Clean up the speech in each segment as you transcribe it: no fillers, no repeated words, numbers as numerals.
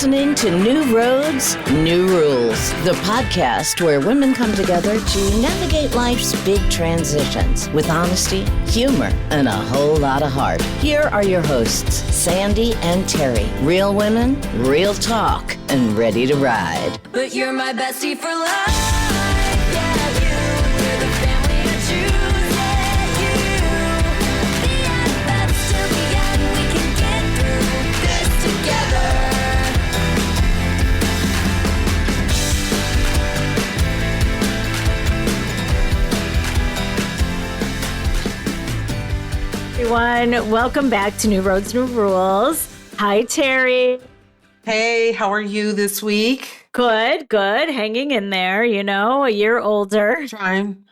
listening to New Roads, New Rules, the podcast where women come together to navigate life's big transitions with honesty, humor, and a whole lot of heart. Here are your hosts, Sandi and Terri. Real women, real talk, and ready to ride. But you're my bestie for life. Yeah, you're the family I choose. Yeah, you. The best till the end. We can get through this together. Everyone, welcome back to New Roads, New Rules. Hi, Terri. Hey, how are you this week? Good. Hanging in there, a year older. Trying.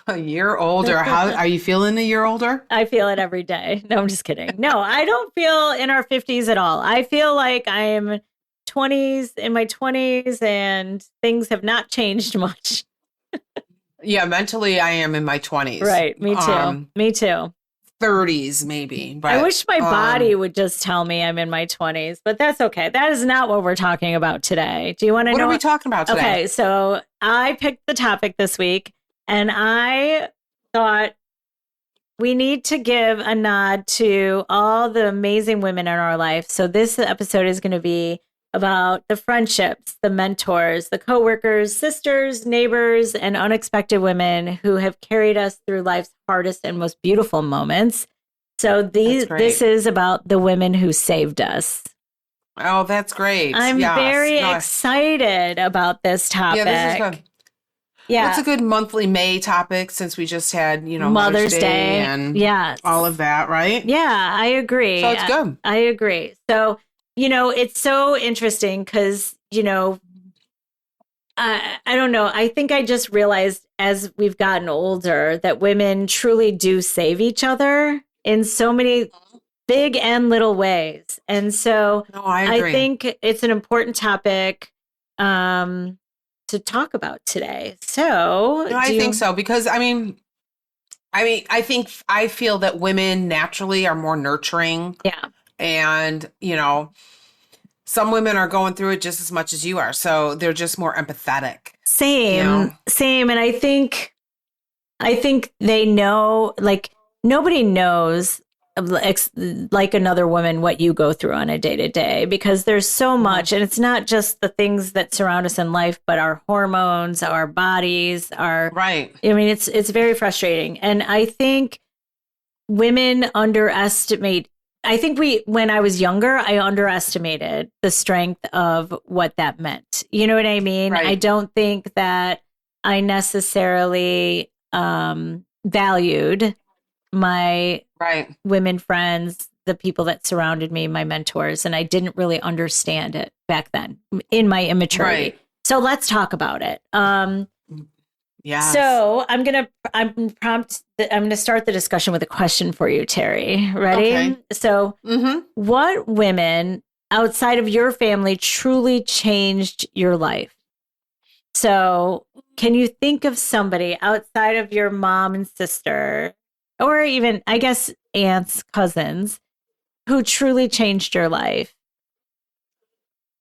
A year older. How are you feeling a year older? I feel it every day. No, I'm just kidding. No, I don't feel in our 50s at all. I feel like I'm in my 20s and things have not changed much. Yeah, mentally I am in my 20s. Right. Me too. 30s maybe. But, I wish my body would just tell me I'm in my 20s, but that's okay. That is not what we're talking about today. Do you want to know? What are we talking about today? Okay, so I picked the topic this week, and I thought we need to give a nod to all the amazing women in our life. So this episode is going to be about the friendships, the mentors, the coworkers, sisters, neighbors, and unexpected women who have carried us through life's hardest and most beautiful moments. So this is about the women who saved us. Oh, that's great. I'm very excited about this topic. Yeah, this is good. Yeah. It's a good monthly May topic since we just had, Mother's Day and all of that, right? Yeah, I agree. So it's good. I agree. So, it's so interesting because, I don't know. I think I just realized as we've gotten older that women truly do save each other in so many big and little ways. And so I agree. I think it's an important topic to talk about today. So I think so because I feel that women naturally are more nurturing. Yeah. And, some women are going through it just as much as you are. So they're just more empathetic. Same. And I think they know, like, nobody knows like another woman what you go through on a day to day because there's so much. And it's not just the things that surround us in life, but our hormones, our bodies, right. I mean, it's very frustrating. And I think women underestimate. I think when I was younger, I underestimated the strength of what that meant. You know what I mean? Right. I don't think that I necessarily valued my women friends, the people that surrounded me, my mentors, and I didn't really understand it back then in my immaturity. Right. So let's talk about it. Yeah. So I'm gonna start the discussion with a question for you, Terri. Ready? Okay. So, what women outside of your family truly changed your life? So, can you think of somebody outside of your mom and sister, or even, I guess, aunts, cousins, who truly changed your life?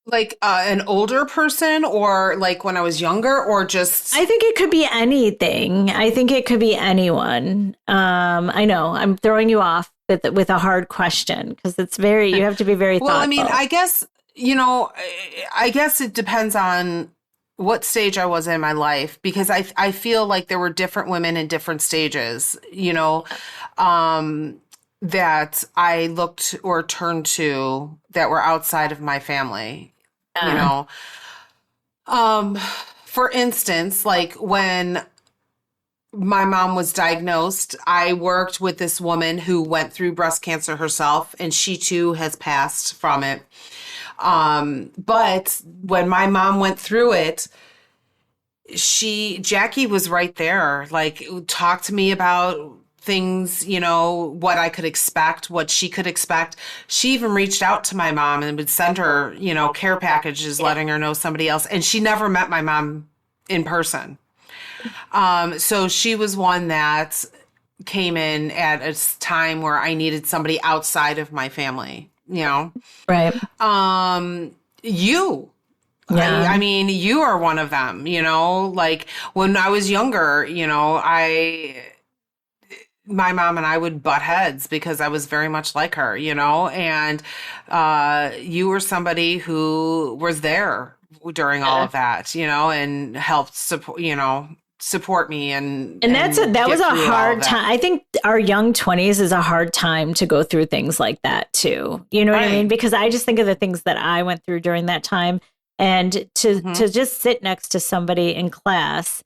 Like an older person or like when I was younger or just... I think it could be anything. I think it could be anyone. I know I'm throwing you off with a hard question because you have to be very thoughtful. Well, I mean, I guess, I guess it depends on what stage I was in my life because I feel like there were different women in different stages, that I looked or turned to that were outside of my family. For instance, like when my mom was diagnosed, I worked with this woman who went through breast cancer herself, and she too has passed from it. But when my mom went through it, Jackie was right there, like talked to me about things, what I could expect, what she could expect. She even reached out to my mom and would send her, care packages, letting her know somebody else. And she never met my mom in person. So she was one that came in at a time where I needed somebody outside of my family, Right. you. Yeah. I mean, you are one of them, you know, like when I was younger, you know, my mom and I would butt heads because I was very much like her, you know, and you were somebody who was there during all of that, you know, and helped support, support me And that was get a through all hard of that. time. I think our young 20s is a hard time to go through things like that too. You know what I mean? Right. Because I just think of the things that I went through during that time, and to just sit next to somebody in class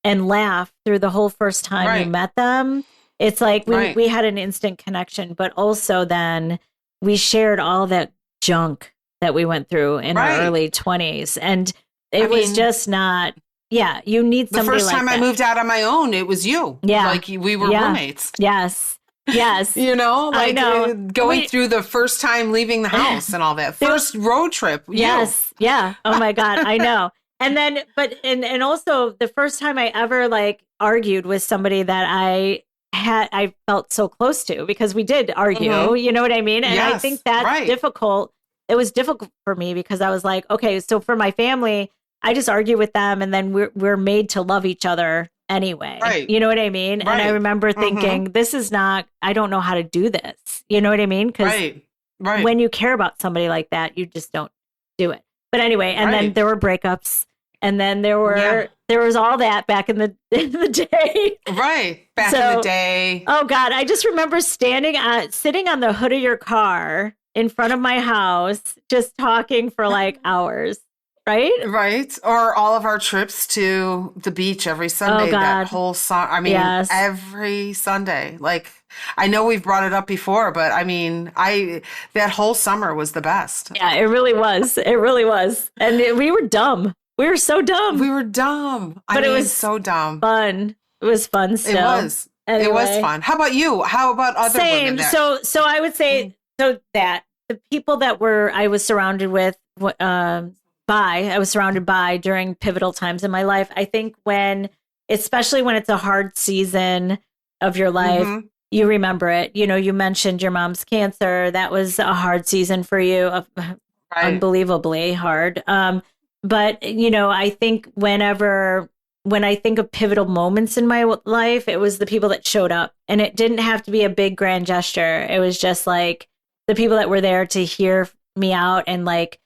and laugh through the whole first time you Right. met them. It's like Right. we had an instant connection, but also then we shared all that junk that we went through in our Right. early 20s. And I it was mean, just not, yeah, you need the somebody first like time I that. moved out on my own, it was you. Yeah. Like we were Yeah. roommates. Yes. Yes. You know, I like know. going through the first time leaving the house and all that. First road trip. you. Yes. Yeah. Oh my God. I know. And then, but, and also the first time I ever like argued with somebody that I felt so close to, because we did argue, Mhm. you know what I mean? And I Yes, think that's right. difficult. It was difficult for me because I was like, okay, so for my family, I just argue with them and then we're made to love each other anyway. Right. You know what I mean? And I Right. remember thinking, this is not, I don't know how to do this. You know what I mean? Because Right. Right. when you care about somebody like that, you just don't do it. But anyway, and then Right. there were breakups, and then there was all that back in the day. Right. Back in So- the day. Oh God, I just remember sitting on the hood of your car in front of my house, just talking for like hours. Right? Right. Or all of our trips to the beach every Sunday, Oh, God. that whole I mean, Yes. every Sunday. Like, I know we've brought it up before, but I mean, that whole summer was the best. Yeah, it really was. It really was. And we were dumb. We were so dumb. We were dumb. But I it mean, was so dumb. fun. It was fun still. It was. It was Anyway. fun. How about you? How about other Same. women? That, So I would say that the people that I was surrounded with, I was surrounded by during pivotal times in my life. I think especially when it's a hard season of your life, Mhm. you remember it. You know, you mentioned your mom's cancer. That was a hard season for you, right. unbelievably hard. But you know, I think when I think of pivotal moments in my life, it was the people that showed up, and it didn't have to be a big grand gesture. It was just like the people that were there to hear me out and like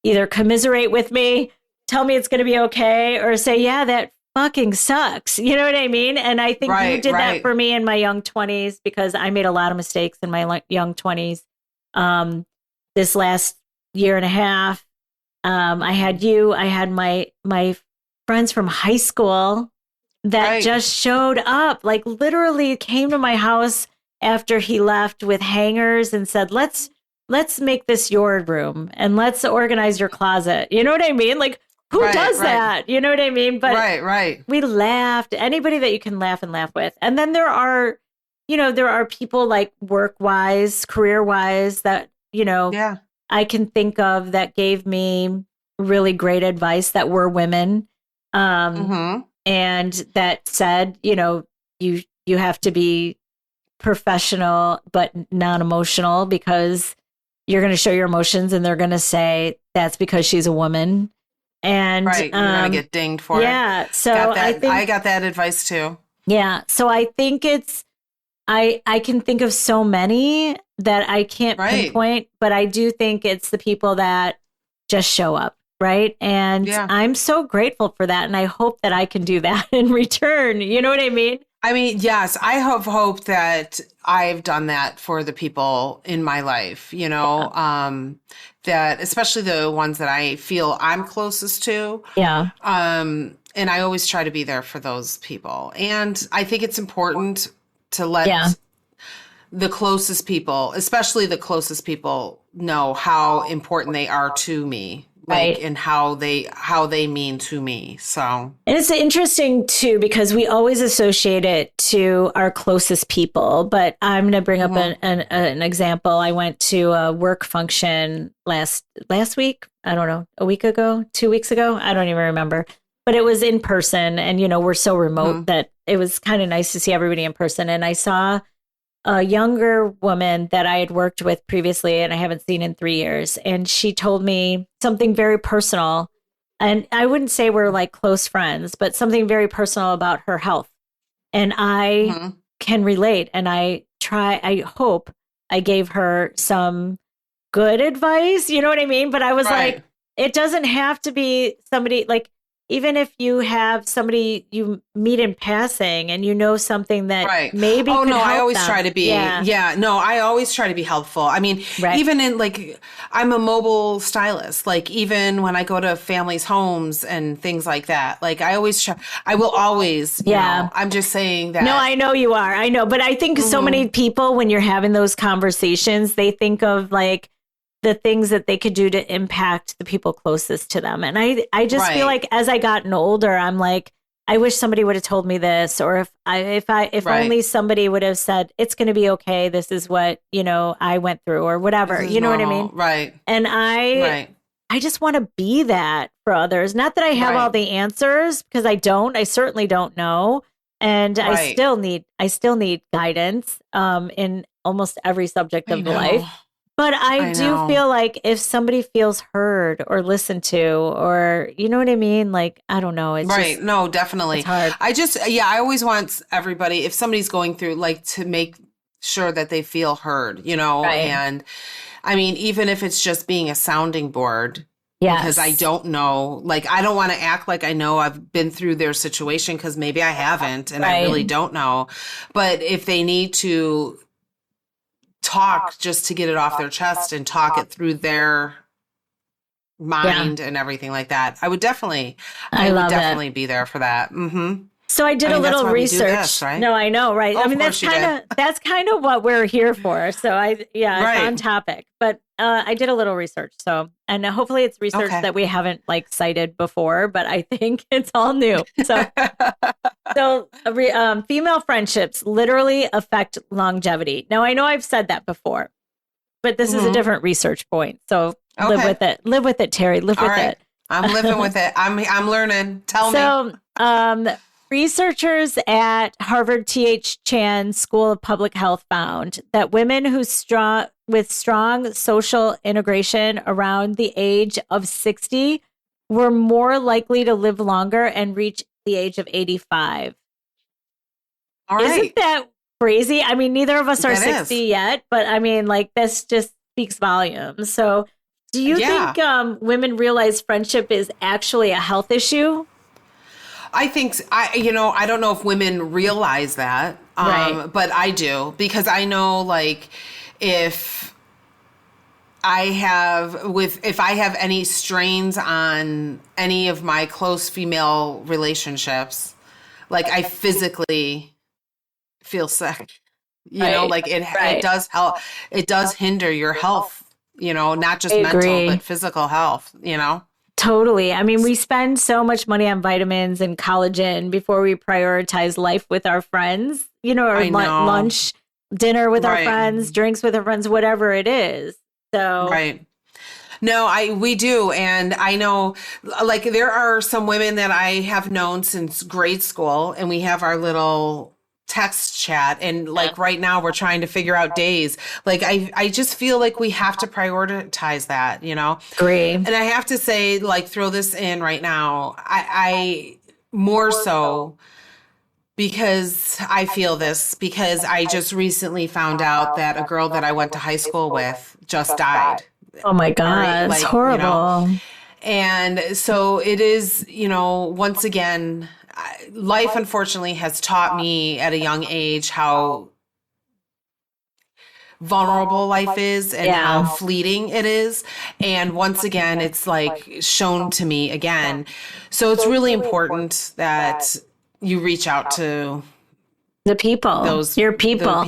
either commiserate with me, tell me it's going to be okay, or say, yeah, that fucking sucks. You know what I mean? And I think you did that for me in my young 20s, because I made a lot of mistakes in my young 20s. This last year and a half, I had you, I had my friends from high school that just showed up, like literally came to my house after he left with hangers and said, let's make this your room and let's organize your closet. You know what I mean? Like, who does that? You know what I mean? But we laughed. Anybody that you can laugh with. And then there are people like work-wise, career-wise that, I can think of that gave me really great advice that were women. And that said, you have to be professional but non-emotional, because you're going to show your emotions and they're going to say that's because she's a woman. And you're going to get dinged for it. Yeah. So I got that advice too. Yeah. So I think I can think of so many that I can't pinpoint, but I do think it's the people that just show up. Right. And I'm so grateful for that. And I hope that I can do that in return. You know what I mean? I mean, yes, I have hope that I've done that for the people in my life, that especially the ones that I feel I'm closest to. Yeah. And I always try to be there for those people. And I think it's important to let the closest people, especially the closest people, know how important they are to me. And how they mean to me. So, and it's interesting too, because we always associate it to our closest people. But I'm going to bring up an example. I went to a work function last week. I don't know, a week ago, 2 weeks ago. I don't even remember. But it was in person, and we're so remote that it was kind of nice to see everybody in person. And I saw a younger woman that I had worked with previously and I haven't seen in 3 years. And she told me something very personal. And I wouldn't say we're like close friends, but something very personal about her health. And I Mhm. can relate. And I hope I gave her some good advice. You know what I mean? But I was Right. like, it doesn't have to be somebody like, even if you have somebody you meet in passing and you know something that Right. maybe Oh could no, I help always them. try to be, Yeah. no, I always try to be helpful. I mean, Right. even in like, I'm a mobile stylist. Like even when I go to families' homes and things like that, like I always try, I will always, Yeah. I'm just saying that. No, I know you are. I know. But I think so many people, when you're having those conversations, they think of like the things that they could do to impact the people closest to them. And I just feel Right. like as I gotten older, I'm like, I wish somebody would have told me this, or if Right. only somebody would have said, it's going to be okay. This is what, I went through or whatever, This is you know what I normal. mean? Right. And I Right. just want to be that for others. Not that I have all Right. the answers, because I don't. I certainly don't know. And I Right. still need guidance in almost every subject I of know. life. But I I do know. feel like if somebody feels heard or listened to, or you know what I mean? Like, I don't know. It's Right. just, No, definitely. it's hard. I always want everybody, if somebody's going through, like to make sure that they feel heard, Right. and I mean, even if it's just being a sounding board, because I Yes. don't know, like, I don't want to act like I know I've been through their situation because maybe I haven't and I really Right. don't know. But if they need to talk just to get it off their chest and talk it through their Yeah. mind and everything like that, I would definitely I love it. be there for that. So I did I a mean, that's little why we do research. this, right? No, I know, right? Oh, I of mean, course you did. that's kind of what we're here for. So it's Right. on topic. But I did a little research. So, and hopefully it's research Okay. that we haven't like cited before, but I think it's all new. So, female friendships literally affect longevity. Now I know I've said that before, but this is a Mhm. different research point. So live Okay. with it. Live with it, Terry. Live All with right. it. I'm living with it. I'm learning. Tell me. So, researchers at Harvard T.H. Chan School of Public Health found that women with strong social integration around the age of 60 were more likely to live longer and reach the age of 85. All Isn't right. that crazy? I mean, neither of us are That 60 is. yet, but I mean, like, this just speaks volumes. So, do you Yeah. think women realize friendship is actually a health issue? I think I don't know if women realize that, Right. but I do, because I know, like, if if I have any strains on any of my close female relationships, like I physically feel sick. Right. Like it Right. does help. It does hinder your health. Not just I mental, agree. but physical health. Totally. I mean, we spend so much money on vitamins and collagen before we prioritize life with our friends, or I know. lunch, dinner with our Right. friends, drinks with our friends, whatever it is. So, Right. No, we do. And I know, like, there are some women that I have known since grade school, and we have our little text chat. And like right now, we're trying to figure out days. Like, I just feel like we have to prioritize that. agree. And I have to say, like, throw this in right now. I more so because I feel this, because I just recently found out that a girl that I went to high school with just died. Oh my God. It's like, horrible. And so it is, once again, life unfortunately has taught me at a young age how vulnerable life is and how fleeting it is. And once again, it's like shown to me again. So it's really important that you reach out to The people, your people,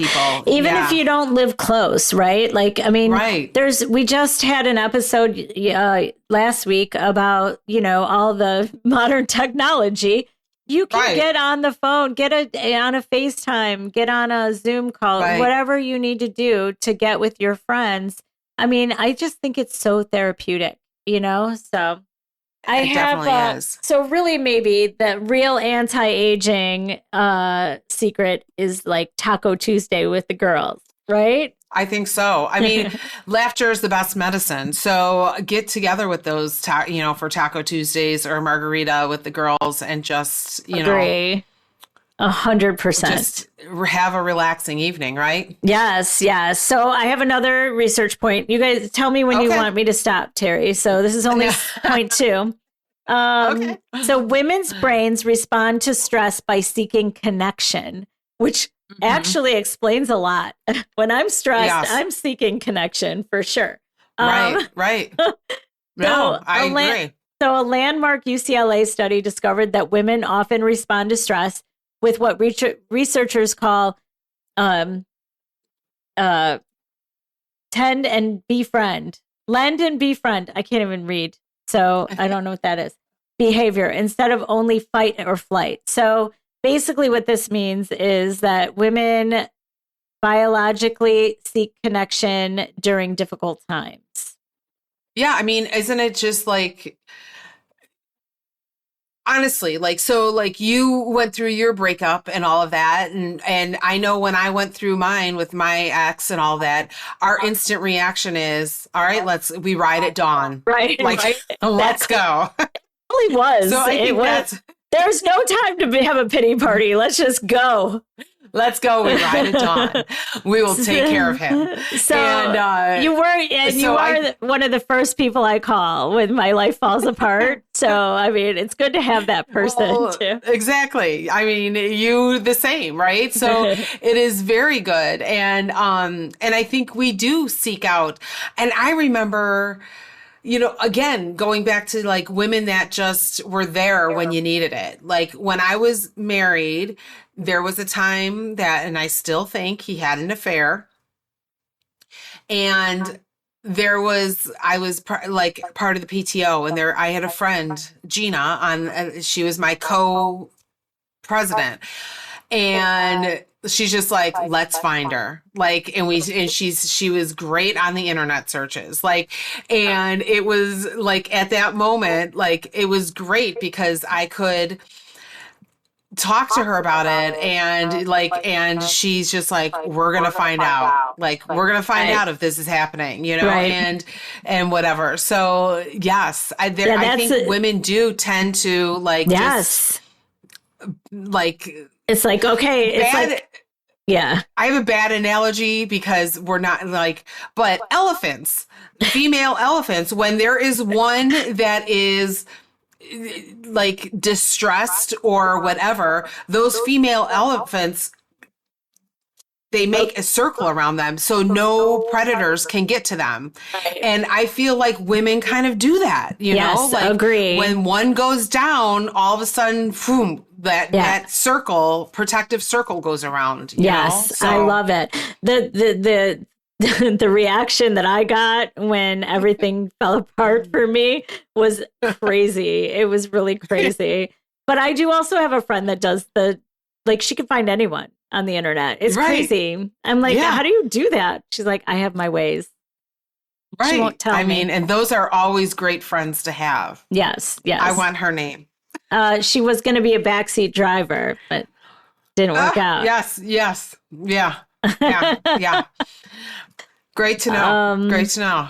even if you don't live close, right? Like, I mean, Right. we just had an episode last week about, all the modern technology. You can Right. get on the phone, on a FaceTime, get on a Zoom call, Right. whatever you need to do to get with your friends. I mean, I just think it's so therapeutic, so. I It have definitely is. so really maybe the real anti-aging secret is like Taco Tuesday with the girls, right? I think so. I mean, laughter is the best medicine. So get together with those, for Taco Tuesdays or margarita with the girls and just, Agree. 100%. just have a relaxing evening, right? Yes, yes. So I have another research point. You guys tell me when you Okay. want me to stop, Terry. So this is only point 2. Okay. So women's brains respond to stress by seeking connection, which actually explains a lot. When I'm stressed, Yes. I'm seeking connection for sure. Right. No, I agree. So a landmark UCLA study discovered that women often respond to stress with what researchers call tend and befriend. Lend and befriend. I can't even read, so I don't know what that is. Behavior instead of only fight or flight. So basically what this means is that women biologically seek connection during difficult times. Yeah, I mean, isn't it just like, honestly, like, so like you went through your breakup and all of that. And I know when I went through mine with my ex and all that, our instant reaction is, all right, we ride at dawn. Right. Like, right. let's go. It really was. So I It think was. There's no time to have a pity party. Let's just go. let's go. We ride at dawn. We will take care of him. So And, you were, so one of the first people I call when my life falls apart. So I mean, it's good to have that person too. Exactly. I mean, you the same, right? So it is very good, and I think we do seek out. And I remember, again, going back to like women that just were there when you needed it. Like when I was married, there was a time that, and I still think he had an affair. And I was part of the PTO, and I had a friend, Gina, she was my co-president. And she's just like, let's find her. Like, she was great on the internet searches. Like, and it was like at that moment, like, it was great because I could talk to her about it, and she's just like, we're gonna find out. Like, we're gonna find out if this is happening, Right. and whatever. So yes, I think women do tend to like, Yes. just like, It's like, okay. It's like, yeah. I have a bad analogy because we're not like, but elephants, female elephants, when there is one that is like distressed or whatever, those female elephants, they make a circle around them so no predators can get to them. And I feel like women kind of do that, Yes, like agree. when one goes down, all of a sudden, boom, that circle, protective circle goes around. Yes, So, I love it. The reaction that I got when everything fell apart for me was crazy. It was really crazy. But I do also have a friend that does she can find anyone on the internet. It's Right. crazy. I'm like, Yeah. how do you do that? She's like, I have my ways. right. She won't tell I me. mean, and those are always great friends to have. Yes, yes. I want her name. She was going to be a backseat driver, but didn't work out. Yes. Yeah. Yeah. Great to know. Great to know.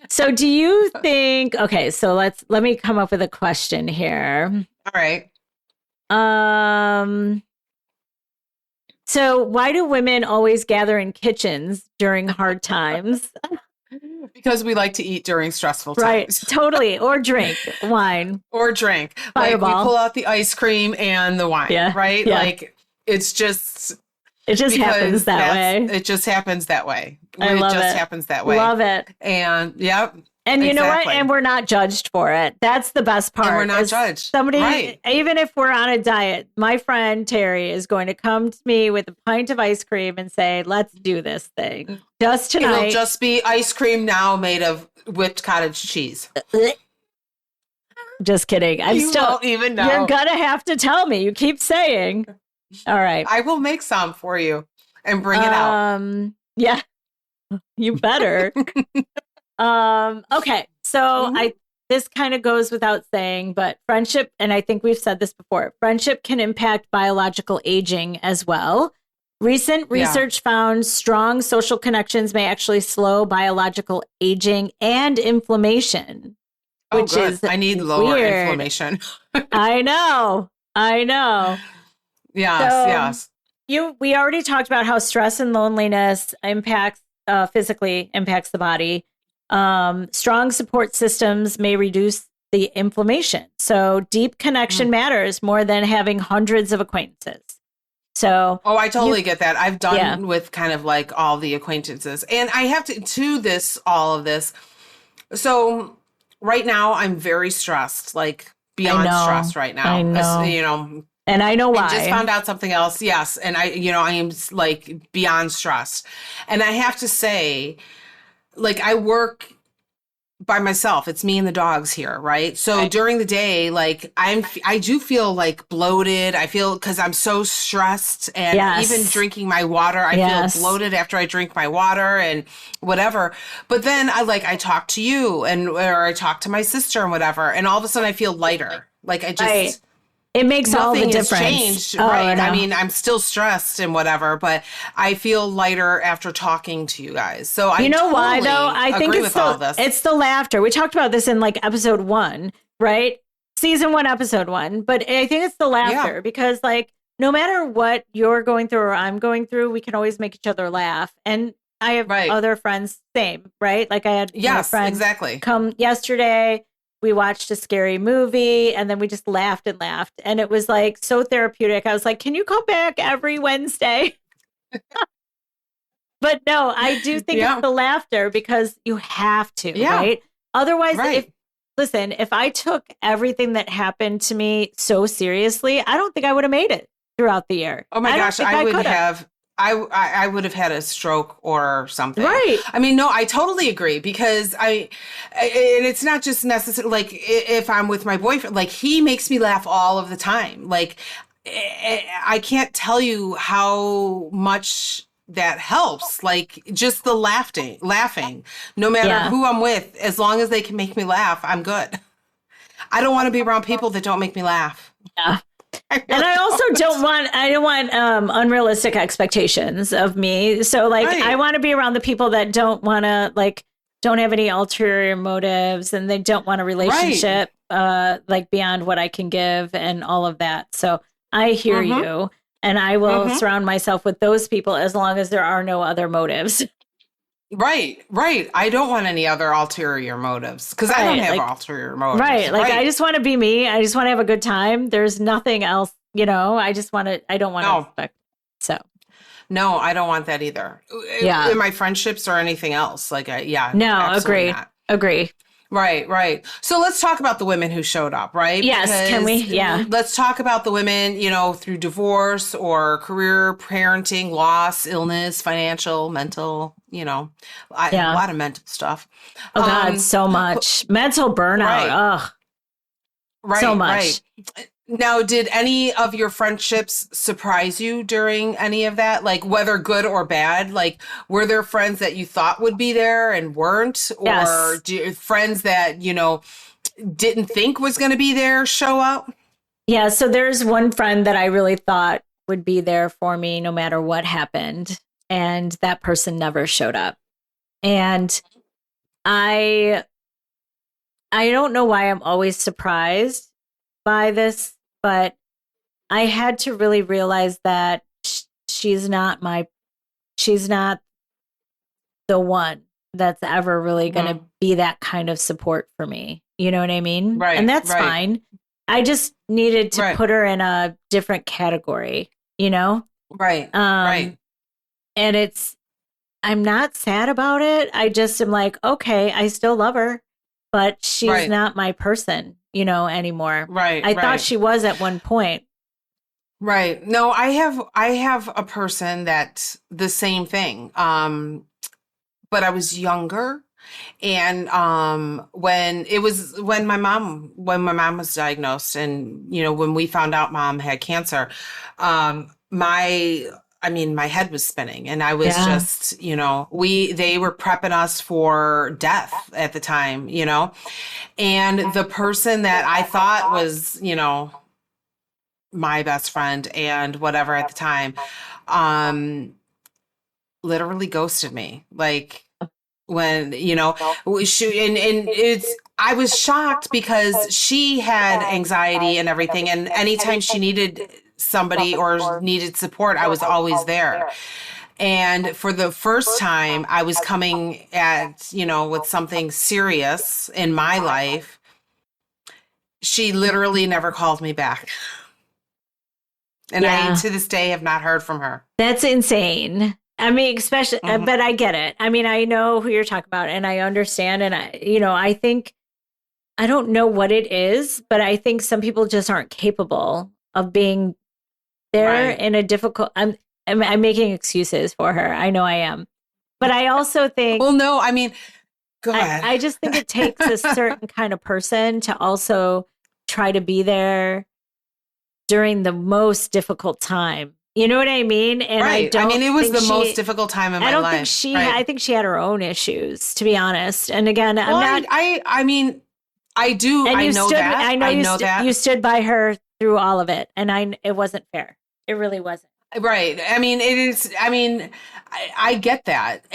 So do you think, okay, so let me come up with a question here. All right. So why do women always gather in kitchens during hard times? Because we like to eat during stressful Right, times. totally. Or drink wine. Or drink. Fireball. Like we pull out the ice cream and the wine, Yeah, right? yeah. Like it just happens that way. It just happens that way. I love it just it. happens that way. Love it. And yep. And you know what? exactly. And we're not judged for it. That's the best part. And we're not is judged. Somebody, Right. even if we're on a diet, my friend Terry is going to come to me with a pint of ice cream and say, let's do this thing. Just tonight. It'll just be ice cream now made of whipped cottage cheese. Just kidding. I'm You still, won't even know. you're going to have to tell me. You keep saying. All right. I will make some for you and bring it out. Yeah, you better. Okay. So Mhm. this kind of goes without saying, but friendship, and I think we've said this before, friendship can impact biological aging as well. Recent research found strong social connections may actually slow biological aging and inflammation, which is I need lower weird. inflammation. I know. Yes. We already talked about how stress and loneliness physically impacts the body. Strong support systems may reduce the inflammation. So deep connection matters more than having hundreds of acquaintances. So, I totally get that. I've done with kind of like all the acquaintances, and I have all of this. So right now I'm very stressed, like beyond stressed right now. I know. And I know why. I just found out something else. Yes. And I am like beyond stressed. And I have to say, like, I work by myself. It's me and the dogs here, right? So during the day, like I do feel like bloated. I feel because I'm so stressed, and even drinking my water, I feel bloated after I drink my water and whatever. But then I talk to you or I talk to my sister and whatever, and all of a sudden I feel lighter. Like I just it makes all the nothing has difference. Changed, Oh, right? no. I mean, I'm still stressed and whatever, but I feel lighter after talking to you guys. So I why though? I think it's the laughter. We talked about this in like episode 1, right? Season 1, episode 1. But I think it's the laughter because like no matter what you're going through or I'm going through, we can always make each other laugh. And I have other friends, same, right? Like I had my friends come yesterday. We watched a scary movie and then we just laughed and laughed. And it was like so therapeutic. I was like, can you come back every Wednesday? But no, I do think it's the laughter because you have to, right? Otherwise, if I took everything that happened to me so seriously, I don't think I would have made it throughout the year. Oh my gosh, I would have had a stroke or something. Right. I mean, no, I totally agree because and it's not just necessary. Like if I'm with my boyfriend, like he makes me laugh all of the time. Like I can't tell you how much that helps. Like just the laughing, no matter who I'm with, as long as they can make me laugh, I'm good. I don't want to be around people that don't make me laugh. Yeah. And I also don't want unrealistic expectations of me. So like, I want to be around the people that don't want to don't have any ulterior motives and they don't want a relationship, like beyond what I can give and all of that. So I hear you and I will surround myself with those people as long as there are no other motives. Right. I don't want any other ulterior motives because I don't have ulterior motives. Right. Like I just want to be me. I just want to have a good time. There's nothing else, I don't want to expect. So. No, I don't want that either. Yeah. In my friendships or anything else. Like, No, agree. Right. So let's talk about the women who showed up, right? Yes, can we? Yeah. Let's talk about the women, through divorce or career, parenting, loss, illness, financial, mental, a lot of mental stuff. Oh God, so much. Mental burnout. Ugh. Right. So much. Right. Now, did any of your friendships surprise you during any of that? Like whether good or bad? Like were there friends that you thought would be there and weren't? Or friends that, didn't think was going to be there show up? Yeah. So there's one friend that I really thought would be there for me no matter what happened. And that person never showed up. And I don't know why I'm always surprised by this, but I had to really realize that she's not the one that's ever really going to be that kind of support for me. You know what I mean? Right. And that's fine. I just needed to put her in a different category, Right. Right. And I'm not sad about it. I just am like, okay, I still love her, but she's not my person, anymore. Right. I thought she was at one point. Right. No, I have a person that's the same thing. But I was younger. And when my mom was diagnosed and, when we found out mom had cancer, my I mean, my head was spinning, and I was Yeah. just, they were prepping us for death at the time, and the person that I thought was, my best friend and whatever at the time, literally ghosted me. Like, when, I was shocked because she had anxiety and everything. And anytime she needed somebody or needed support, I was always there. And for the first time, I was coming at, with something serious in my life. She literally never called me back. And Yeah. I, to this day, have not heard from her. That's insane. I mean, especially, but I get it. I mean, I know who you're talking about, and I understand. And I think, I don't know what it is, but I think some people just aren't capable of being there Right. in a difficult. I'm making excuses for her. I know I am, but I also think. Well, no, I mean, go ahead. I just think it takes a certain kind of person to also try to be there during the most difficult time. You know what I mean? And right. I mean, it was think the most difficult time in my life. I don't think she. Right. I think she had her own issues, to be honest. And again, I'm not. I mean, I do. And I you know stood. that. I know that. you stood by her through all of it, and it wasn't fair. It really wasn't. Right. I mean, it is. I mean, I get that,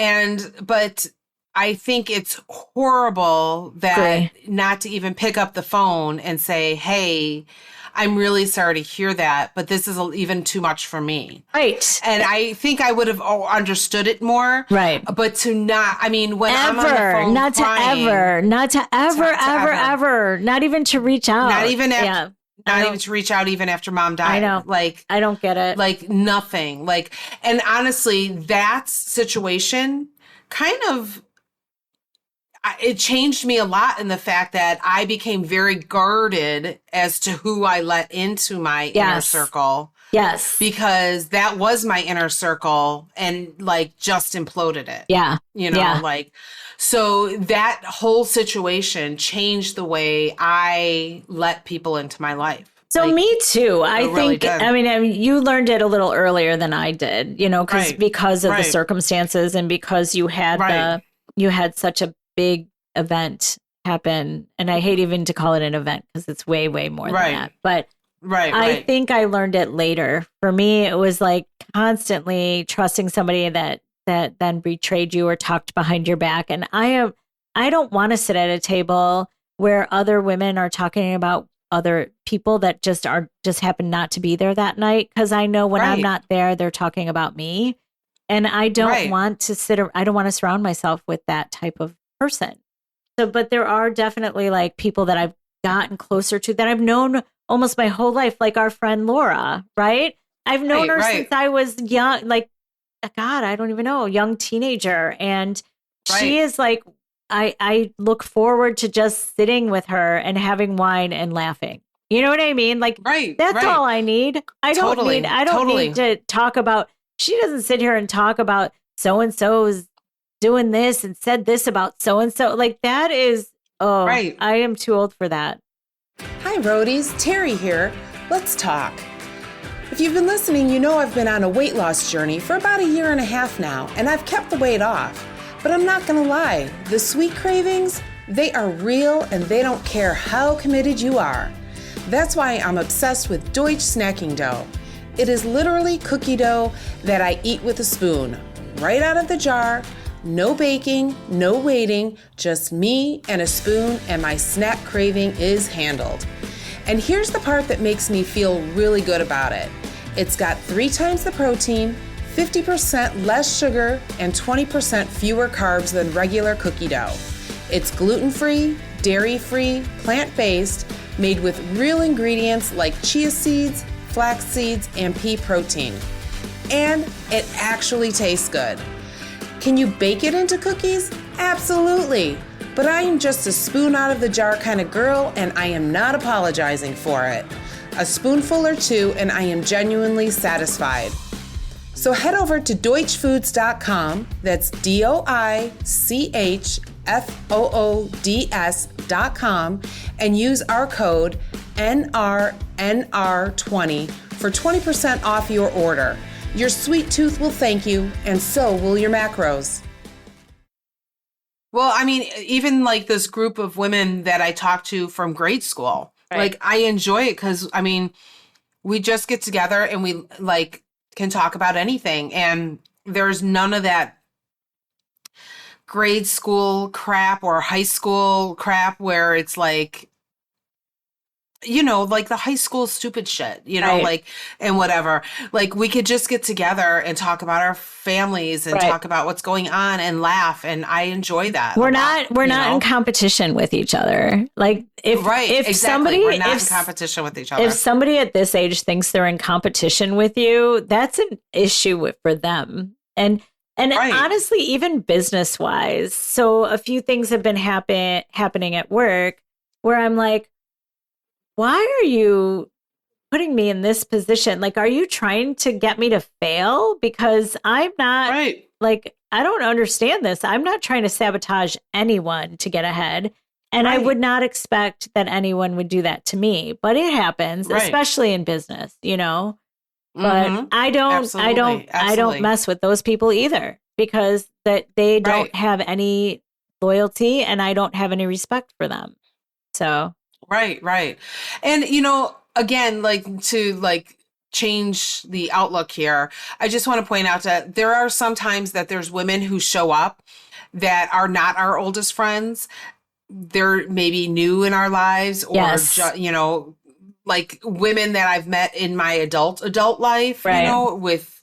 but I think it's horrible that not to even pick up the phone and say, "Hey, I'm really sorry to hear that, but this is even too much for me." Right. And I think I would have understood it more. Right. But to not, I mean, when I'm on the phone not crying, to ever, not even to reach out. not even after, Yeah. not even to reach out even after mom died. I know. Like, I don't get it. like nothing. Like, and honestly, that situation kind of, it changed me a lot in the fact that I became very guarded as to who I let into my inner circle. Yes. Because that was my inner circle and like just imploded it. Yeah. Like, so that whole situation changed the way I let people into my life. So Like, me too. I really think, did. I mean, you learned it a little earlier than I did, because of the circumstances and because you had you had such a big event happen. And I hate even to call it an event because it's way, way more than that. But I think I learned it later. For me, it was like constantly trusting somebody that then betrayed you or talked behind your back. And I don't want to sit at a table where other women are talking about other people that just happen not to be there that night. Because I know when I'm not there, they're talking about me. And I don't want to I don't want to surround myself with that type of person. So, but there are definitely like people that I've gotten closer to that I've known almost my whole life, like our friend Laura, right? I've known her since I was young, like, God, I don't even know, young teenager. And she is like, I look forward to just sitting with her and having wine and laughing. You know what I mean? Like, that's all I need. I don't need to talk about, she doesn't sit here and talk about so-and-so's doing this and said this about so-and-so. Like, that is, I am too old for that. Hi, Roadies. Terri here. Let's talk. If you've been listening, you know I've been on a weight loss journey for about 1.5 years now, and I've kept the weight off. But I'm not gonna lie, the sweet cravings, they are real and they don't care how committed you are. That's why I'm obsessed with Deutsch snacking dough. It is literally cookie dough that I eat with a spoon, right out of the jar. No baking, no waiting, just me and a spoon, and my snack craving is handled. And here's the part that makes me feel really good about it. It's got 3 times the protein, 50% less sugar, and 20% fewer carbs than regular cookie dough. It's gluten-free, dairy-free, plant-based, made with real ingredients like chia seeds, flax seeds, and pea protein. And it actually tastes good. Can you bake it into cookies? Absolutely. But I am just a spoon out of the jar kind of girl, and I am not apologizing for it. A spoonful or 2, and I am genuinely satisfied. So head over to deutschfoods.com, that's DOICHFOODS.com, and use our code NRNR20 for 20% off your order. Your sweet tooth will thank you, and so will your macros. Well, I mean, even like this group of women that I talked to from grade school, like I enjoy it because, I mean, we just get together and we like can talk about anything. And there's none of that grade school crap or high school crap where it's like, like the high school stupid shit, like, and whatever. Like we could just get together and talk about our families and talk about what's going on and laugh. And I enjoy that. We're not in competition with each other. Like if exactly. somebody, we're not in competition with each other. If somebody at this age thinks they're in competition with you, that's an issue for them. And honestly, even business wise. So a few things have been happening at work where I'm like, why are you putting me in this position? Like, are you trying to get me to fail? Because I'm not like, I don't understand this. I'm not trying to sabotage anyone to get ahead. And I would not expect that anyone would do that to me, but it happens, especially in business, but I don't mess with those people either because that they don't have any loyalty and I don't have any respect for them. So. Right. And, again, like to like change the outlook here, I just want to point out that there are some times that there's women who show up that are not our oldest friends. They're maybe new in our lives or, like women that I've met in my adult life, with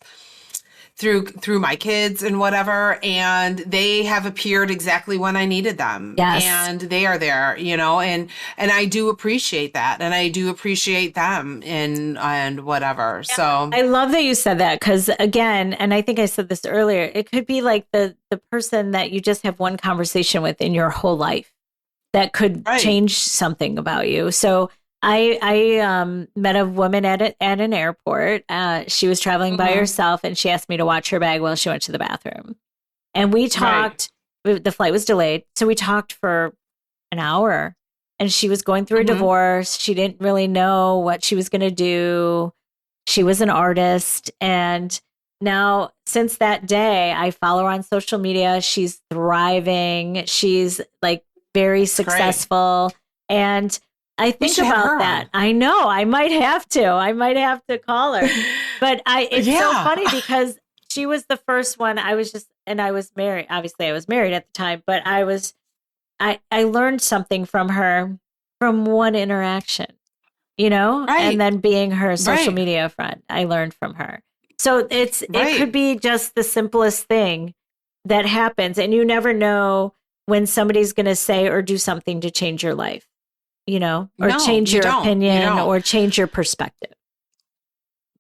through my kids and whatever. And they have appeared exactly when I needed them. Yes. And they are there, and I do appreciate that. And I do appreciate them and whatever. Yeah. So I love that you said that because again, and I think I said this earlier, it could be like the person that you just have one conversation with in your whole life that could change something about you. So I met a woman at an airport. She was traveling by herself and she asked me to watch her bag while she went to the bathroom. And we talked, the flight was delayed. So we talked for an hour and she was going through a divorce. She didn't really know what she was going to do. She was an artist. And now since that day, I follow her on social media. She's thriving. She's like very successful. And I think about that. I know. I might have to call her. But it's so funny because she was the first one. I was married. Obviously, I was married at the time, but I learned something from her from one interaction, and then being her social media friend, I learned from her. So it could be just the simplest thing that happens. And you never know when somebody's going to say or do something to change your life. Or change your opinion or change your perspective.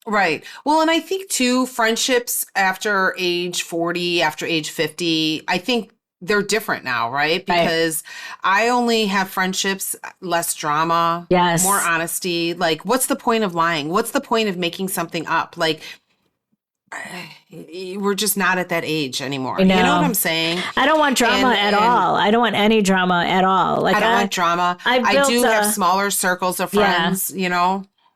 Right. Well, and I think too, friendships after age 40, after age 50, I think they're different now, right? Because I only have friendships, less drama, more honesty. Like, what's the point of lying? What's the point of making something up? Like, we're just not at that age anymore. You know what I'm saying? I don't want drama at all. I don't want any drama at all. Like I don't want drama. I do have smaller circles of friends,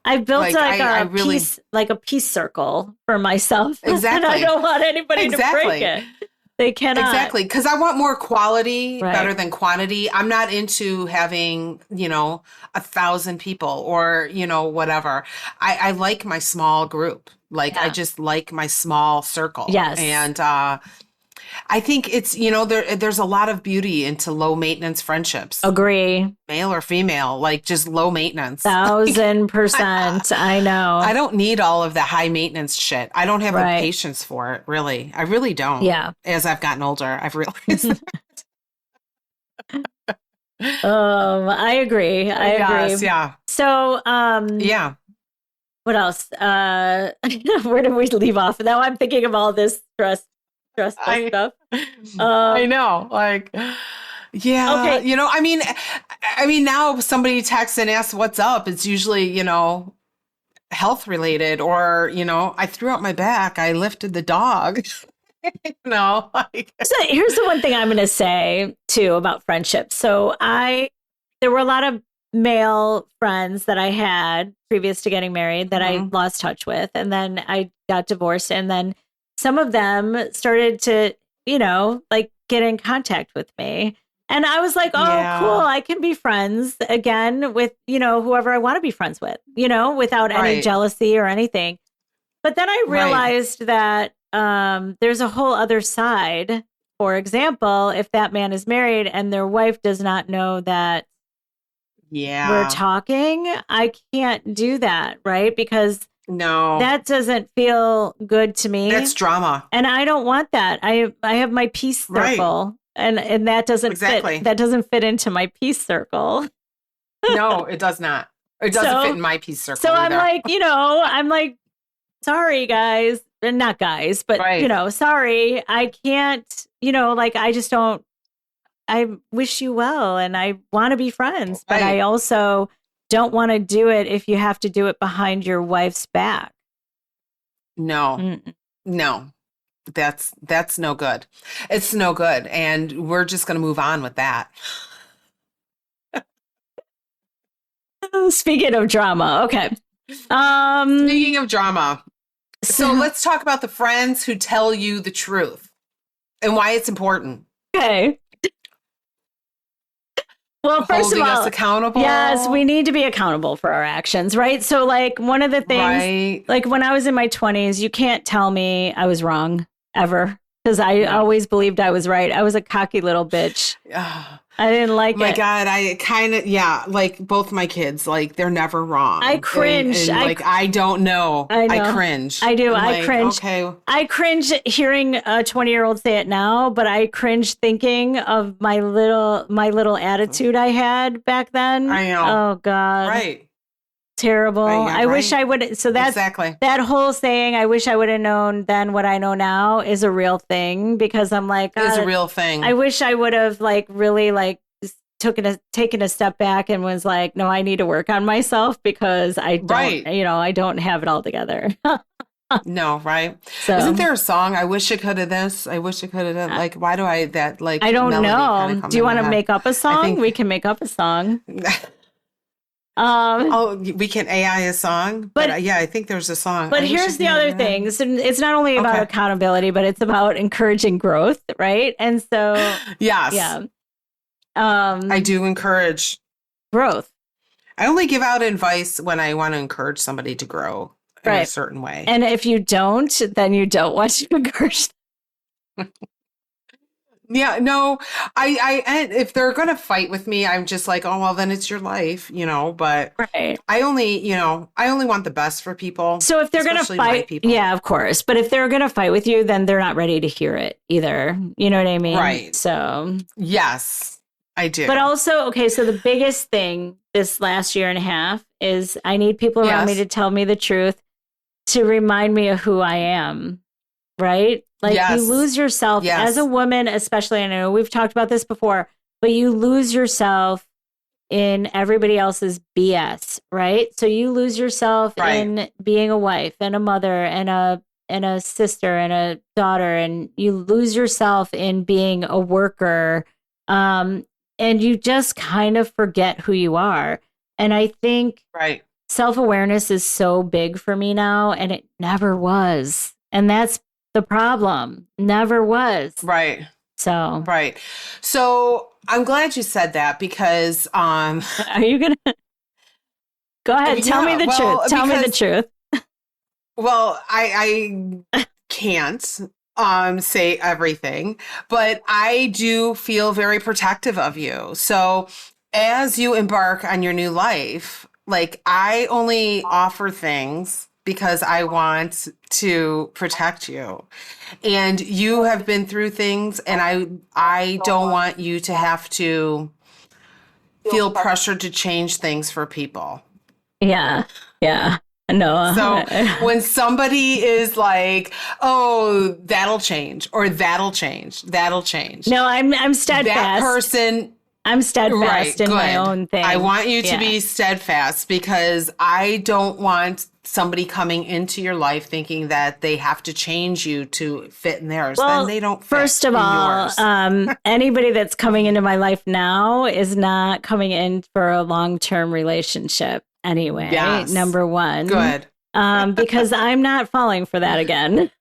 I've built like a peace circle for myself. Exactly. And I don't want anybody to break it. They cannot. Exactly. Because I want more quality better than quantity. I'm not into having, 1,000 people or, whatever. I like my small group. Like, I just like my small circle. Yes. And I think it's, there's a lot of beauty into low maintenance friendships. Agree. Male or female, like just low maintenance. 1,000%. I know. I don't need all of the high maintenance shit. I don't have the patience for it, really. I really don't. Yeah. As I've gotten older, I've realized I agree. I agree. Yeah. So, what else? Where did we leave off? Now I'm thinking of all this stressful stuff. I know. Like, okay. I mean, now if somebody texts and asks what's up, it's usually, health related or, I threw out my back. I lifted the dog. So here's the one thing I'm going to say too about friendships. So there were a lot of male friends that I had previous to getting married that I lost touch with. And then I got divorced. And then some of them started to, like get in contact with me. And I was like, oh, cool. I can be friends again with, whoever I want to be friends with, without any jealousy or anything. But then I realized that there's a whole other side. For example, if that man is married and their wife does not know that we're talking, I can't do that, right? Because that doesn't feel good to me. That's drama. And I don't want that. I have my peace circle. And that doesn't fit. That doesn't fit into my peace circle. No, it does not. It doesn't fit in my peace circle. So either. I'm like, sorry, guys. And not guys, but sorry, I can't, I just don't, I wish you well and I want to be friends, but I also don't want to do it if you have to do it behind your wife's back. No, no, that's no good. It's no good. And we're just going to move on with that. Speaking of drama. Okay. Speaking of drama. So let's talk about the friends who tell you the truth and why it's important. Okay. Well, first Holding of all, us accountable. Yes, we need to be accountable for our actions, right? So like one of the things, like when I was in my 20s, you can't tell me I was wrong ever because I always believed I was right. I was a cocky little bitch. I didn't like it. My God, I kind of, like both my kids, like they're never wrong. I cringe. And I don't know. I cringe. I do. I'm I like, cringe. Okay. I cringe hearing a 20-year-old say it now, but I cringe thinking of my little attitude I had back then. I know. Oh God. Right. Terrible. I wish I would. So that's exactly that whole saying, I wish I would have known then what I know now is a real thing because I'm like, it's a real thing. I wish I would have like really like taken a step back and was like, no, I need to work on myself because I don't, I don't have it all together. No, right. So, isn't there a song? I wish I could have this. I wish I could have that. Like, why do I that like? I don't know. Do you want to make up a song? We can make up a song. We can AI a song, but I think there's a song. But here's the other thing. So it's not only about accountability, but it's about encouraging growth, right? And so, I do encourage growth. I only give out advice when I want to encourage somebody to grow in a certain way. And if you don't, then you don't want to encourage them. Yeah, no, I if they're going to fight with me, I'm just like, oh, well, then it's your life, but I only want the best for people. So if they're going to fight, yeah, of course. But if they're going to fight with you, then they're not ready to hear it either. You know what I mean? Right. So, yes, I do. But also, okay, so the biggest thing this last year and a half is I need people around me to tell me the truth, to remind me of who I am. Right? Like you lose yourself as a woman, especially, I know we've talked about this before, but you lose yourself in everybody else's BS, right? So you lose yourself in being a wife and a mother and a sister and a daughter, and you lose yourself in being a worker. And you just kind of forget who you are. And I think self-awareness is so big for me now, and it never was. And that's the problem. Never was. Right. So I'm glad you said that because are you gonna go ahead? Tell me the truth. Tell me the truth. Well, I can't say everything, but I do feel very protective of you. So as you embark on your new life, like I only offer things because I want to protect you. And you have been through things, and I don't want you to have to feel pressured to change things for people. Yeah. Yeah. No. So when somebody is like, oh, that'll change, or that'll change. No, I'm steadfast. That person, I'm steadfast in my good. own thing. I want you to Yeah. be steadfast because I don't want somebody coming into your life thinking that they have to change you to fit in theirs. Well, then they don't fit first of in all, yours. anybody that's coming into my life now is not coming in for a long-term relationship anyway. Yes. Number one. Good. Because I'm not falling for that again.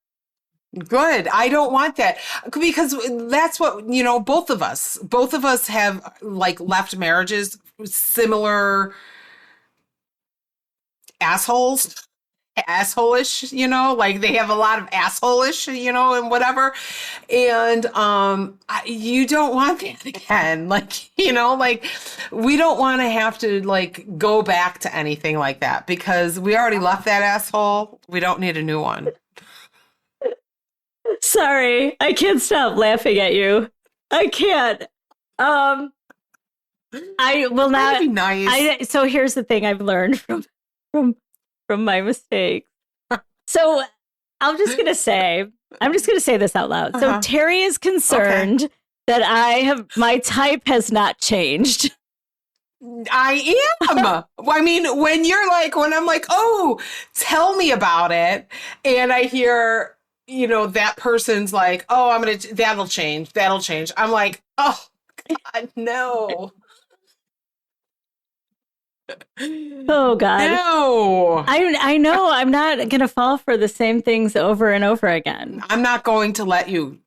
Good. I don't want that because that's what, both of us have like left marriages, similar assholeish, like they have a lot of assholeish, and whatever. And, you don't want that again. Like, like we don't want to have to like go back to anything like that because we already left that asshole. We don't need a new one. Sorry, I can't stop laughing at you. I can't. I will not. That'd be nice. So here's the thing I've learned from my mistakes. So I'm just gonna say this out loud. So Terri is concerned that my type has not changed. I am. I mean, when I'm like, oh, tell me about it, and I hear, that person's like, oh, that'll change. I'm like, oh, God, no. Oh God. No. I know I'm not gonna fall for the same things over and over again. I'm not going to let you.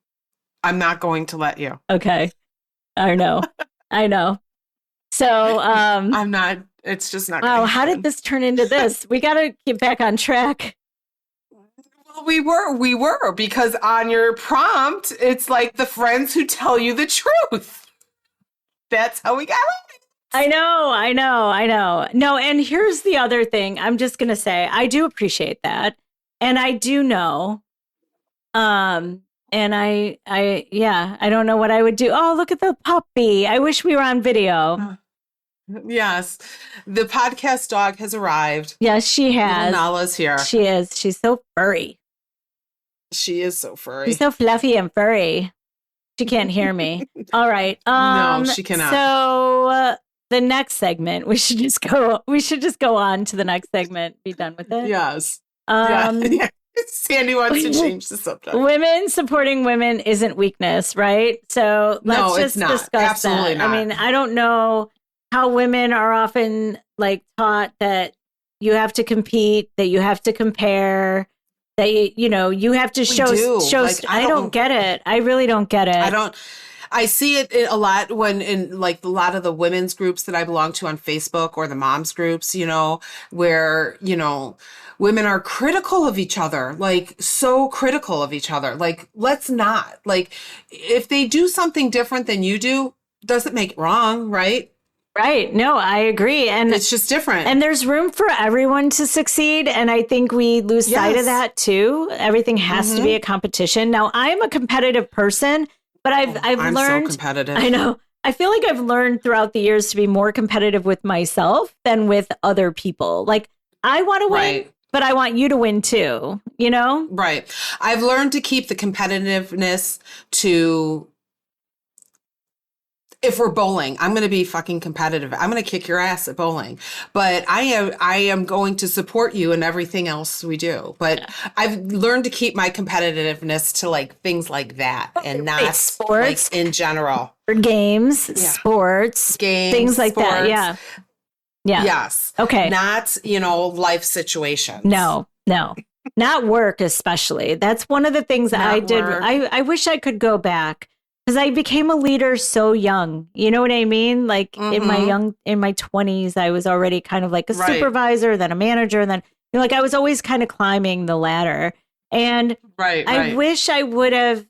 Okay. I know. So I'm not. It's just not. Wow, how did this turn into this? We gotta get back on track. Well, we were because on your prompt, it's like the friends who tell you the truth. That's how we got it. I know. No, and here's the other thing. I'm just going to say, I do appreciate that. And I do know. And I don't know what I would do. Oh, look at the puppy. I wish we were on video. Yes. The podcast dog has arrived. Yes, she has. Nala's here. She is. She's so furry. She is so furry. She's so fluffy and furry. She can't hear me. All right. No, she cannot. So the next segment, we should just go on to the next segment. Be done with it. Yes. Yeah. Sandy wants to change the subject. Women supporting women isn't weakness, right? So let's just it's not. discuss Absolutely that. not. I mean, I don't know how women are often like taught that you have to compete, that you have to compare, that you have to show. Like, I don't get it. I really don't get it. I see it a lot when in like a lot of the women's groups that I belong to on Facebook or the moms groups, where, women are critical of each other, like so critical of each other. Like, let's not. Like, if they do something different than you do, doesn't make it wrong, right? Right. No, I agree. And it's just different. And there's room for everyone to succeed. And I think we lose sight of that too. Everything has to be a competition. Now, I'm a competitive person, but I've learned. So competitive. I know. I feel like I've learned throughout the years to be more competitive with myself than with other people. Like, I want to win, but I want you to win too, Right. I've learned to keep the competitiveness to, if we're bowling, I'm going to be fucking competitive. I'm going to kick your ass at bowling, but I am going to support you in everything else we do. But I've learned to keep my competitiveness to like things like that and not sports, like in general. Or games, sports, things like that. Yeah. Yeah. Yes. Okay. Not, life situations. No. Not work, especially. That's one of the things that I did. I wish I could go back. Because I became a leader so young. You know what I mean? Like in my 20s, I was already kind of like a supervisor, then a manager, and then I was always kind of climbing the ladder. And I wish I would have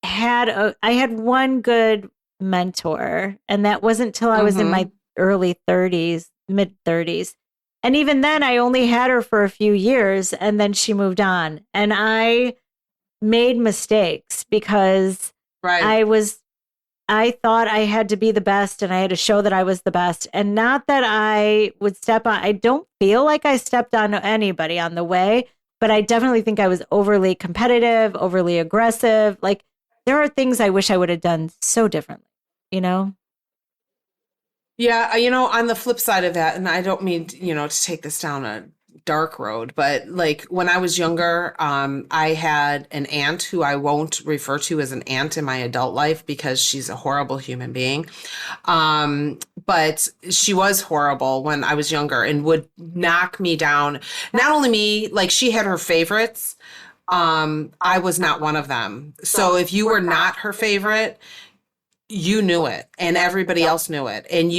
I had one good mentor, and that wasn't till I was in my early 30s, mid 30s. And even then I only had her for a few years, and then she moved on. And I made mistakes because I thought I had to be the best and I had to show that I was the best. And not that I would I don't feel like I stepped on anybody on the way, but I definitely think I was overly competitive, overly aggressive. Like, there are things I wish I would have done so differently, Yeah, on the flip side of that, and I don't mean, to take this down a dark road, but like when I was younger, I had an aunt who I won't refer to as an aunt in my adult life because she's a horrible human being. But she was horrible when I was younger and would knock me down. Not only me, like she had her favorites. I was not one of them. So if you were not her favorite, you knew it and everybody else knew it, and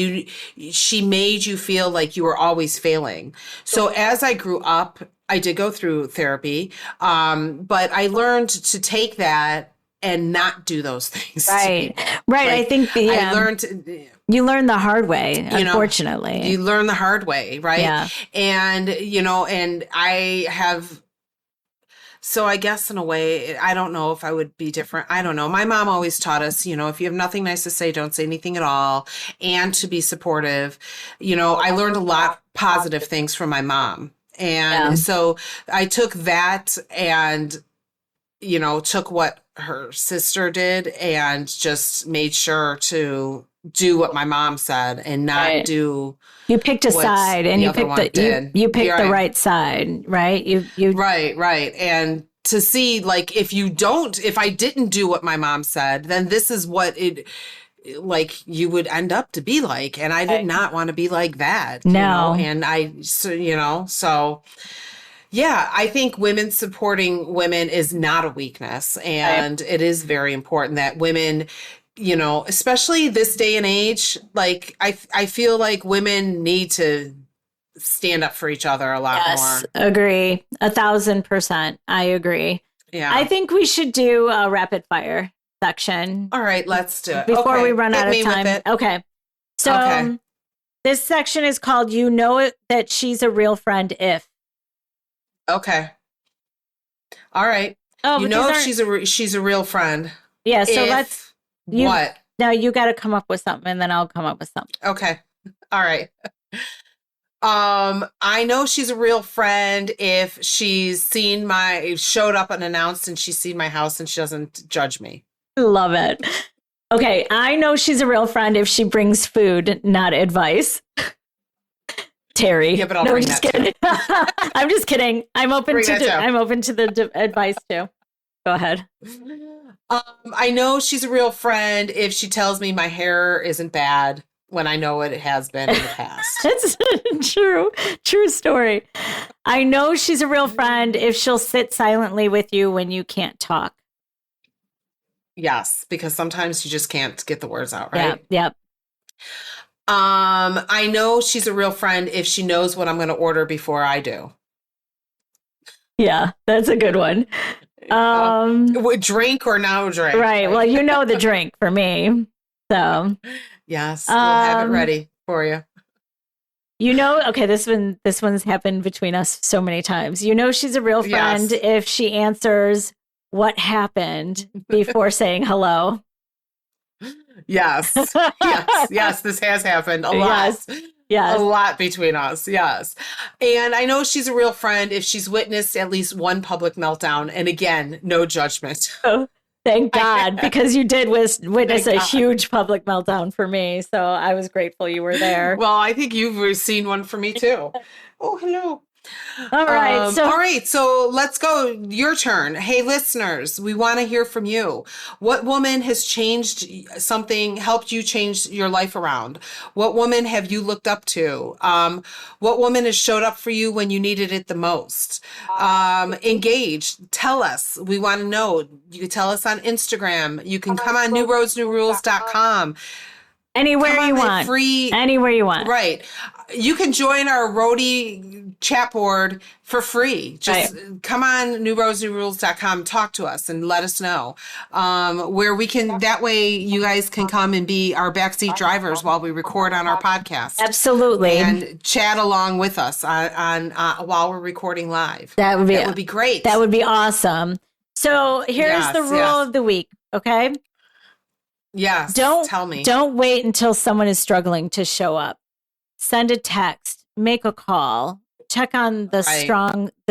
she made you feel like you were always failing. So as I grew up, I did go through therapy, but I learned to take that and not do those things to Right. people. Right. I Like, think I learned you learn the hard way, you know, unfortunately. you learn the hard way, right? Yeah. And and I have, so I guess in a way, I don't know if I would be different. I don't know. My mom always taught us, if you have nothing nice to say, don't say anything at all, and to be supportive. I learned a lot positive things from my mom. And so I took that and, took what her sister did and just made sure to do what my mom said and not Right. do You picked a what side, and the you other picked one did. you picked You're the right. right side, right? You Right. And to see, like, if I didn't do what my mom said, then this is what like you would end up to be like. And I did not want to be like that, No. and so yeah, I think women supporting women is not a weakness. And it is very important that women, especially this day and age, like I feel like women need to stand up for each other a lot Yes, more. agree. 1,000%. I agree. Yeah. I think we should do a rapid fire section All right, let's do it. before Okay, we run hit out of me with time. it. Okay. So Okay. this section is called "You Know That She's a Real Friend If." Okay. All right. Oh, You but know these if aren't- she's a real friend. Yeah. So If let's you what? now. You got to come up with something, and then I'll come up with something. Okay. All right. I know she's a real friend if she's showed up unannounced and she's seen my house and she doesn't judge me. Love it. Okay, I know she's a real friend if she brings food, not advice. Terry. Yeah, but I'll no, bring just that kidding. I'm just kidding. I'm open Bring to that too. I'm open to the advice too. Go ahead. I know she's a real friend if she tells me my hair isn't bad when I know it has been in the past. That's true story. I know she's a real friend if she'll sit silently with you when you can't talk. Yes, because sometimes you just can't get the words out, right? Yep. I know she's a real friend if she knows what I'm going to order before I do. Yeah, that's a good one. Drink or no drink? Right. Well, you know the drink for me. So yes, we'll have it ready for you. Okay, this one's happened between us so many times. You know she's a real friend if she answers what happened before saying hello. Yes. This has happened a lot. Yes. A lot between us. Yes. And I know she's a real friend if she's witnessed at least one public meltdown. And again, no judgment. Oh, thank God, because you did witness a huge public meltdown for me. So I was grateful you were there. Well, I think you've seen one for me too. Oh, hello. All right. So let's go. Your turn. Hey, listeners, we want to hear from you. What woman has changed something, helped you change your life around? What woman have you looked up to? What woman has showed up for you when you needed it the most? Engage. Tell us. We want to know. You can tell us on Instagram. You can come on newroadsnewrules.com. Anywhere you want. Anywhere you want. Right. You can join our roadie chat board for free. Just come on newroadsnewrules.com, talk to us and let us know. Where we can, that way you guys can come and be our backseat drivers while we record on our podcast. Absolutely. And chat along with us on while we're recording live. That would be great. That would be awesome. So here's the rule of the week. Okay. Yes. Tell me. Don't wait until someone is struggling to show up. Send a text, make a call, check on the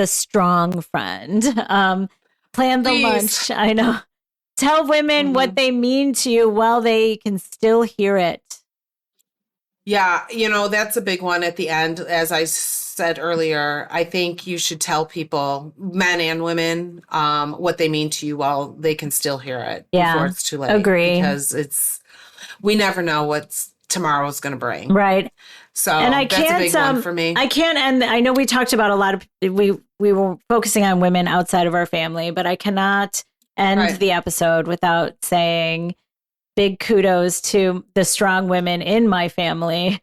strong friend. Plan the lunch. I know. Tell women what they mean to you while they can still hear it. Yeah, that's a big one at the end. As I said earlier, I think you should tell people, men and women, what they mean to you while they can still hear it Yeah. before it's too late. Agree. Because we never know what tomorrow's going to bring. Right. So And I that's can't, a big one for me. I can't, and I know we talked about a lot of, we were focusing on women outside of our family, but I cannot end Right. the episode without saying big kudos to the strong women in my family.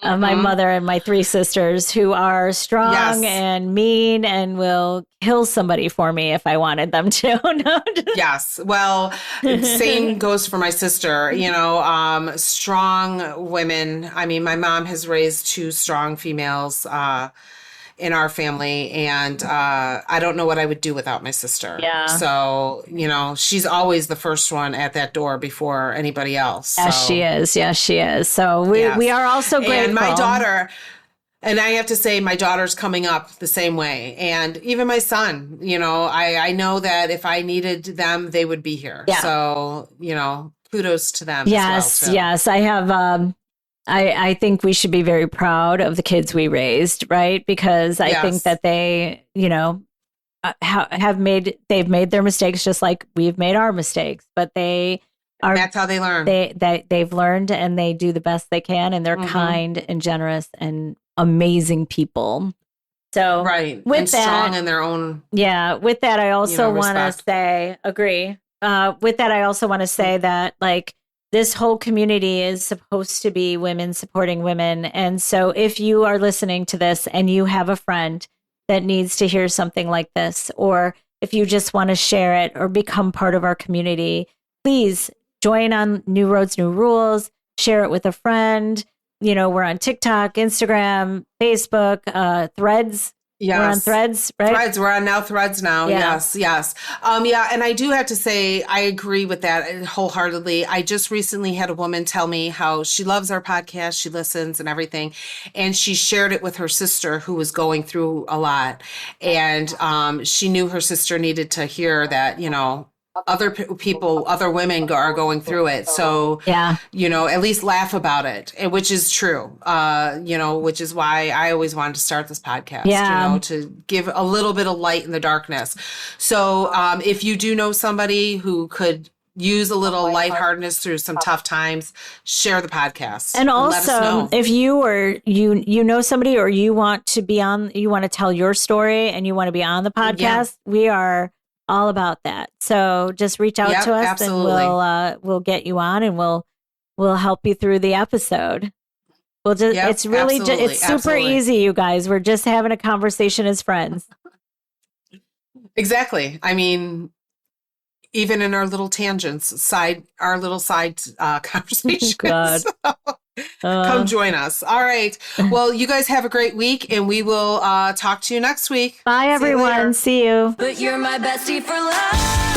My mother and my 3 sisters who are strong Yes. and mean and will kill somebody for me if I wanted them to. No, Yes. Well, same goes for my sister, strong women. I mean, my mom has raised 2 strong females, in our family, and I don't know what I would do without my sister. Yeah. So, she's always the first one at that door before anybody else. Yes, she is. Yes, she is. So we are also grateful. And my daughter, and I have to say, my daughter's coming up the same way. And even my son, I know that if I needed them, they would be here. Yeah. So, kudos to them. Yes, as well, too. yes. I have, I think we should be very proud of the kids we raised, right? Because I think that they, they've made their mistakes just like we've made our mistakes, but that's how they learn. They've learned and they do the best they can, and they're kind and generous and amazing people. So right. With and that, strong in their own. Yeah. With that, I also want to say, agree. With that, I also want to say that this whole community is supposed to be women supporting women. And so if you are listening to this and you have a friend that needs to hear something like this, or if you just want to share it or become part of our community, please join on New Roads, New Rules, share it with a friend. We're on TikTok, Instagram, Facebook, Threads. Yes. We're on Threads, right? Threads. We're on Threads now. Yeah. Yes. And I do have to say, I agree with that wholeheartedly. I just recently had a woman tell me how she loves our podcast. She listens and everything. And she shared it with her sister who was going through a lot. And she knew her sister needed to hear that, other people, other women are going through it. So, at least laugh about it, which is true, which is why I always wanted to start this podcast, to give a little bit of light in the darkness. So if you do know somebody who could use a little lightheartedness through some tough times, share the podcast. And also, let us know. if you or you know somebody, or you want to tell your story and you want to be on the podcast, we are all about that. So just reach out to us, absolutely. and we'll get you on, and we'll help you through the episode. We'll just it's really it's super easy, you guys. We're just having a conversation as friends. Exactly. I mean, even in our little tangents, our little side conversations. God. Come join us. All right. Well, you guys have a great week, and we will talk to you next week. Bye, everyone. See you. But you're my bestie for life.